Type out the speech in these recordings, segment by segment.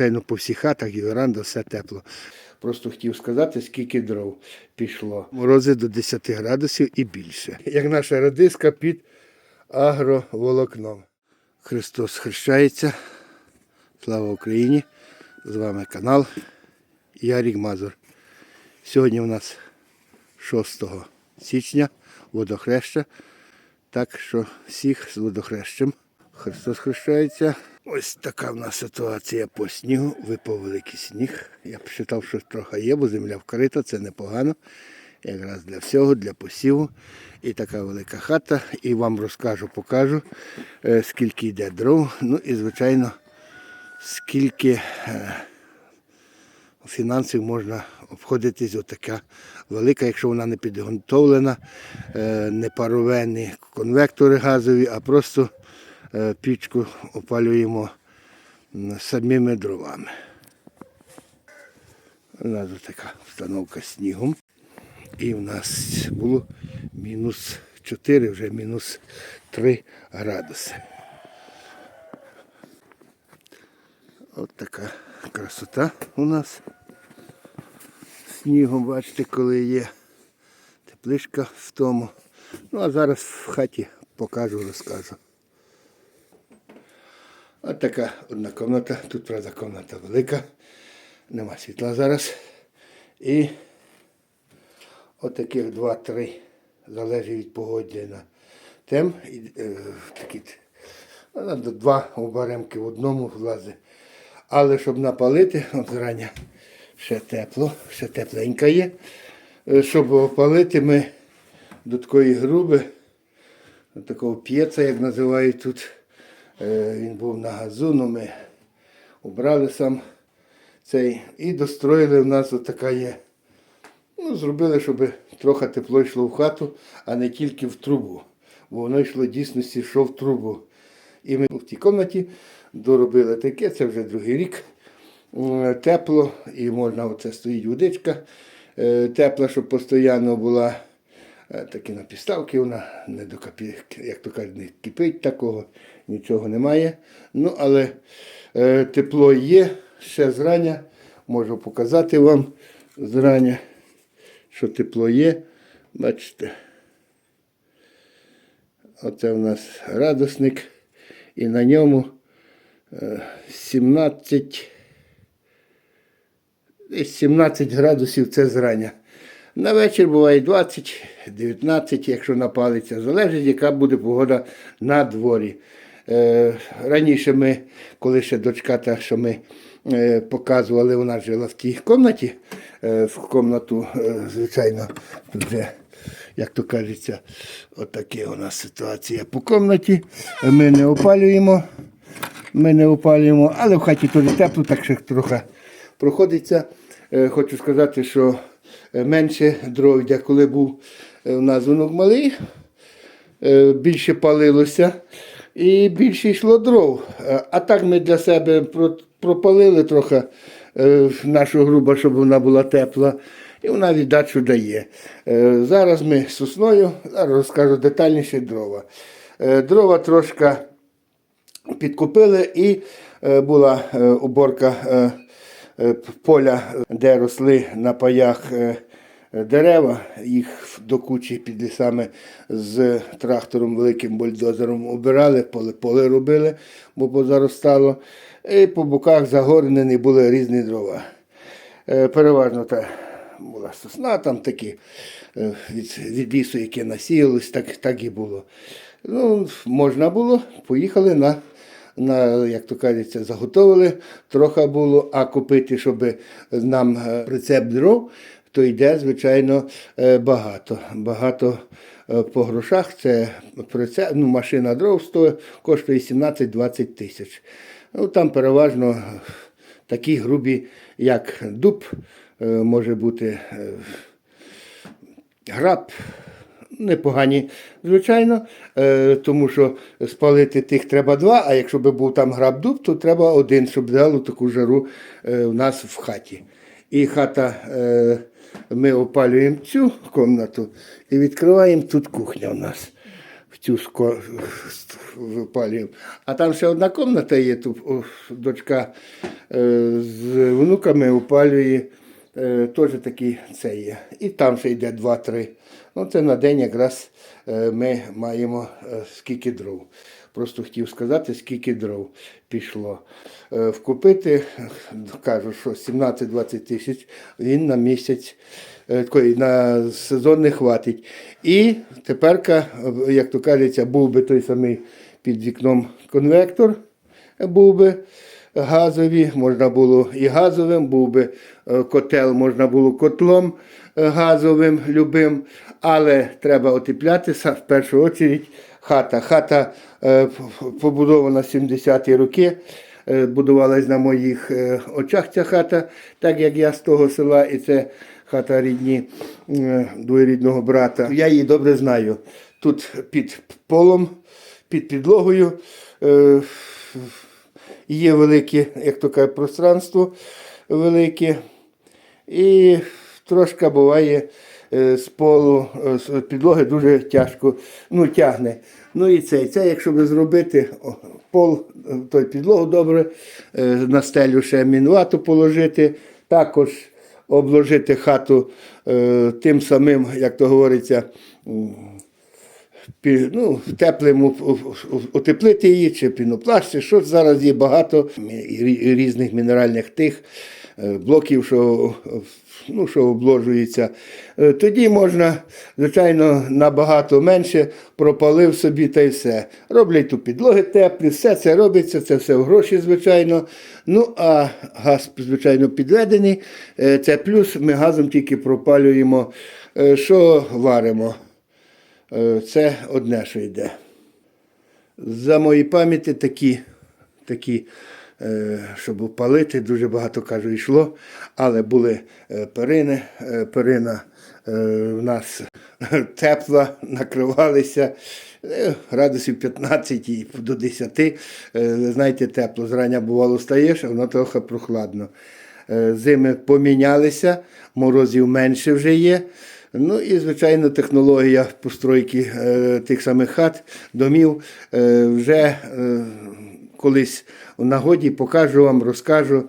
звичайно, по всіх хатах і веранда все тепло. Просто хотів сказати, скільки дров пішло. Морози до 10 градусів і більше. Як наша радиска під агроволокном. Христос хрещається. Слава Україні! З вами канал Ярік Мазур. Сьогодні у нас 6 січня, водохреща. Так що всіх з водохрещем. Христос хрещається. Ось така в нас ситуація по снігу. Випав великий сніг. Я посчитав, що трохи є, бо земля вкрита, це непогано. Якраз для всього, для посіву. І така велика хата. І вам покажу, скільки йде дров. Ну і, звичайно, скільки фінансів можна обходитись отака велика, якщо вона не підготовлена, не парове, не конвектори газові, а просто пічку опалюємо самими дровами. У нас така встановка снігом. І в нас було -4, вже -3 градуси. От така красота у нас. Снігом, бачите, коли є тепличка в тому. Ну а зараз в хаті покажу, розкажу. От така одна кімната. Тут, правда, кімната велика. Нема світла зараз. І от таких 2-3, залежить від погоди на тем. Такі 2 оберемки в одному влазить. Але щоб напалити, от зрання ще тепло, ще тепленька є. Щоб опалити, ми до такої груби, до такого п'єца, як називають тут. Він був на газу, але ми убрали сам цей і достроїли в нас отака є. Ну, зробили, щоб трохи тепло йшло в хату, а не тільки в трубу. Бо воно йшло дійсності, йшло в трубу. І ми в тій кімнаті доробили таке, це вже другий рік. Тепло, і можна, оце стоїть водичка тепла, щоб постійно була. Такі на підставки, вона не як то кажуть, не кипить такого, нічого немає. Ну, але тепло є, ще зрання, можу показати вам зрання, що тепло є. Бачите, оце у нас градусник, і на ньому 17 градусів це зрання. На вечір буває 20, 19, якщо напалиться. Залежить, яка буде погода на дворі. Раніше ми, коли ще дочка та, що ми показували, вона жила в тій кімнаті. В кімнату, звичайно, тут вже, як то кажеться, отака у нас ситуація по кімнаті. Ми не опалюємо, але в хаті теж тепло, так що трохи проходиться. Хочу сказати, що менше дров йде, коли був у нас внук малий, більше палилося і більше йшло дров. А так ми для себе пропалили трохи нашу грубу, щоб вона була тепла, і вона віддачу дає. Зараз ми з сосною, зараз розкажу детальніше дрова. Дрова трошки підкупили і була уборка поля, де росли на паях дерева, їх до кучі під лісами з трактором, великим бульдозером обирали, поле робили, бо позаростало. І по боках загорнені були різні дрова. Переважно та була сосна, там такі від лісу, яке насіялось, так і було. Ну, можна було, поїхали як то кажеться, заготовили, трохи було, а купити, щоб нам прицеп дров, то йде, звичайно, багато. Багато по грошах, це прицеп, машина дров коштує 17-20 тисяч. Ну, там переважно такі грубі, як дуб, може бути граб, непогані, звичайно, тому що спалити тих треба 2, а якщо б був там граб дуб, то треба 1, щоб дало таку жару у нас в хаті. І хата, ми опалюємо цю кімнату і відкриваємо, тут кухня у нас. В цю випалюємо. А там ще одна кімната є, тут дочка з внуками опалює, теж такий це є. І там ще йде 2-3. Ну, це на день якраз ми маємо скільки дров. Просто хотів сказати, скільки дров пішло. Вкупити, кажу, що 17-20 тисяч, він на місяць, на сезон не хватить. І тепер, як то кажеться, був би той самий під вікном конвектор, був би газовий, можна було і газовим, був би котел, можна було котлом газовим, любим, але треба утеплятися в першу чергу хата. Хата побудована в 70-ті роки, будувалась на моїх очах ця хата, так як я з того села, і це хата двоюрідного брата. Я її добре знаю. Тут під полом, під підлогою є велике, як то кажуть, пространство велике. І трошки буває з полу, з підлоги дуже тяжко, тягне. Ну і це якщо би зробити пол, то підлогу добре, на стелю ще мінвату положити, також обложити хату тим самим, як то говориться, теплим утеплити її, чи пінопласт, що зараз є багато різних мінеральних тих блоків, що обложуються. Тоді можна, звичайно, набагато менше, пропалив собі та й все. Роблять тут підлоги теплі, все це робиться, це все в гроші, звичайно. Ну, а газ, звичайно, підведений. Це плюс, ми газом тільки пропалюємо, що варимо. Це одне, що йде. За мої пам'яті такі, щоб палити, дуже багато, кажу, йшло, але були перини, перина в нас тепла, накривалися, градусів 15 і до 10, знаєте, тепло, зрання бувало стаєш, а воно трохи прохладно. Зими помінялися, морозів менше вже є. Ну і, звичайно, технологія постройки тих самих хат, домів вже колись в нагоді покажу вам, розкажу,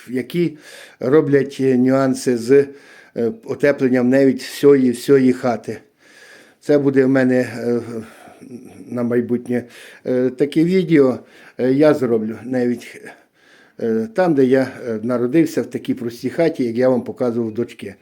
які роблять нюанси з отепленням навіть всієї хати. Це буде в мене на майбутнє таке відео, я зроблю навіть там, де я народився, в такій простій хаті, як я вам показував дочки.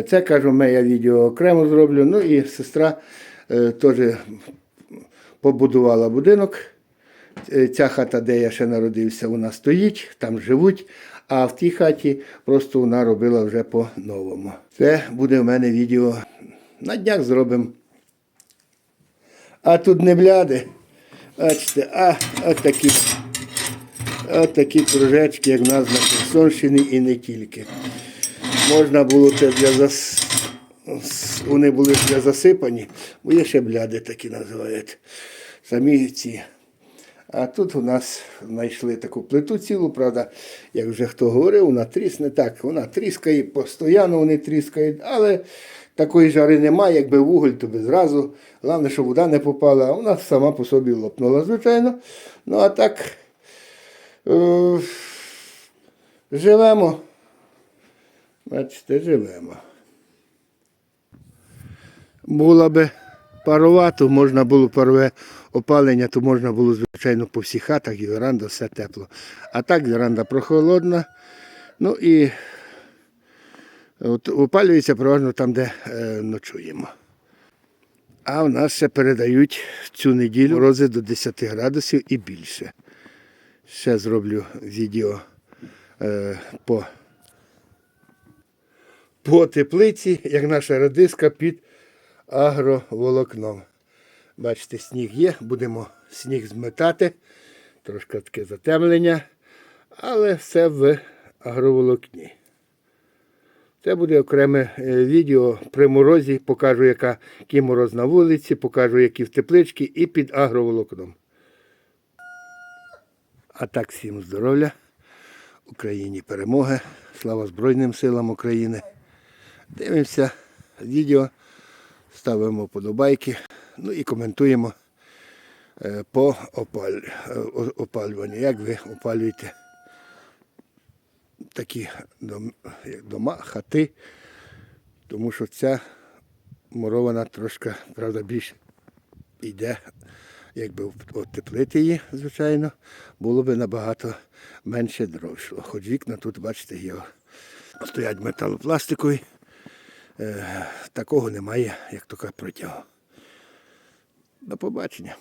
Це, кажу, я відео окремо зроблю. Ну і сестра теж побудувала будинок. Ця хата, де я ще народився, вона стоїть, там живуть, а в тій хаті просто вона робила вже по-новому. Це буде в мене відео. На днях зробимо. А тут не бляди. Бачите, такі кружечки, як в нас на Херсонщині і не тільки. Можна було це вони були для засипані, бо є ще бляди такі називають. Самі ці. А тут у нас знайшли таку плиту цілу, правда, як вже хто говорив, вона трісне так, вона тріскає, постійно вони тріскають, але такої жари немає, якби вуголь, то би зразу. Головне, щоб вода не попала, а вона сама по собі лопнула, звичайно. Ну а так, живемо. Бачите, живемо. Було би паровато, можна було парове опалення, то можна було, звичайно, по всіх хатах, і веранда, все тепло. А так, веранда прохолодна. Ну і опалюється переважно там, де ночуємо. А в нас ще передають цю неділю морози до 10 градусів і більше. Ще зроблю відео по теплиці, як наша радиска під агроволокном. Бачите, сніг є, будемо сніг зметати, трошки таке затемнення, але все в агроволокні. Це буде окреме відео при морозі, покажу, який мороз на вулиці, покажу, які в тепличці і під агроволокном. А так, всім здоров'я, Україні перемоги, слава Збройним силам України. Дивимося відео, ставимо вподобайки, Ну і коментуємо по опалюванню. Як ви опалюєте такі дома, хати, тому що ця мурована трошки, правда, більше йде, якби утеплити її, звичайно, було б набагато менше дров йшло. Хоч вікна тут, бачите, його стоять металопластикові, такого немає, як така протягу. До побачення.